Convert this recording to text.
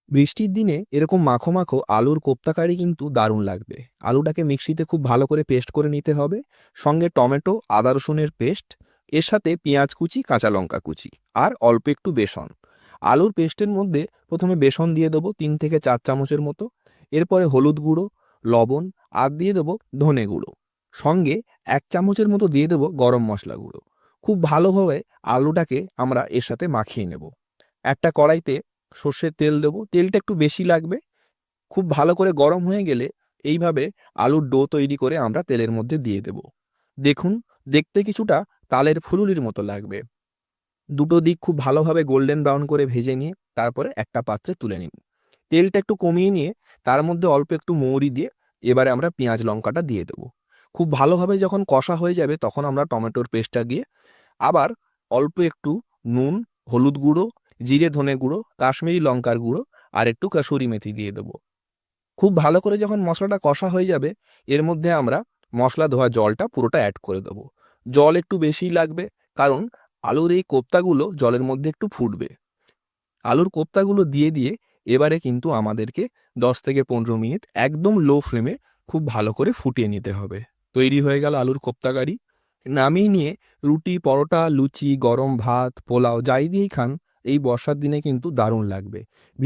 বৃষ্টির দিনে এরকম মাখো মাখো আলুর কোপ্তা কারি কিন্তু দারুণ লাগবে। আলুটাকে মিক্সিতে খুব ভালো করে পেস্ট করে নিতে হবে, সঙ্গে টমেটো, আদা রসুনের পেস্ট, এর সাথে পেঁয়াজ কুচি, কাঁচা লঙ্কা কুচি আর অল্প একটু বেসন। আলুর পেস্টের মধ্যে প্রথমে বেসন দিয়ে দেবো 3 থেকে 4 চামচের মতো, এরপরে হলুদ গুঁড়ো, লবণ আর দিয়ে দেবো ধনে গুঁড়ো, সঙ্গে 1 চামচের মতো দিয়ে দেবো গরম মশলা গুঁড়ো। খুব ভালোভাবে আলুটাকে আমরা এর সাথে মাখিয়ে নেব। একটা কড়াইতে সর্ষের তেল দেবো, তেলটা একটু বেশি লাগবে। খুব ভালো করে গরম হয়ে গেলে এইভাবে আলুর ডো তৈরি করে আমরা তেলের মধ্যে দিয়ে দেব। দেখুন, দেখতে কিছুটা তালের ফুলুরির মতো লাগবে। দুটো দিক খুব ভালোভাবে গোল্ডেন ব্রাউন করে ভেজে নিয়ে তারপরে একটা পাত্রে তুলে নিন। তেলটা একটু কমিয়ে নিয়ে তার মধ্যে অল্প একটু মৌরি দিয়ে এবারে আমরা পেঁয়াজ লঙ্কাটা দিয়ে দেবো। খুব ভালোভাবে যখন কষা হয়ে যাবে তখন আমরা টমেটোর পেস্টটা দিয়ে আবার অল্প একটু নুন, হলুদ গুঁড়ো, জিরে ধনে গুঁড়ো, কাশ্মীরি লঙ্কার গুঁড়ো আর একটু কাসুরি মেথি দিয়ে দেবো। খুব ভালো করে যখন মশলাটা কষা হয়ে যাবে এর মধ্যে আমরা মশলা ধোয়া জলটা পুরোটা অ্যাড করে দেবো। জল একটু বেশিই লাগবে, কারণ আলুর এই কোপ্তাগুলো জলের মধ্যে একটু ফুটবে। আলুর কোপ্তাগুলো দিয়ে এবারে কিন্তু আমাদেরকে 10 থেকে 15 মিনিট একদম লো ফ্লেমে খুব ভালো করে ফুটিয়ে নিতে হবে। তৈরি হয়ে গেল আলুর কোপ্তা কারি। নামিয়ে নিয়ে রুটি, পরোটা, লুচি, গরম ভাত, পোলাও যাই দিয়েই খান, এই বর্ষার দিনে কিন্তু দারুণ লাগবে।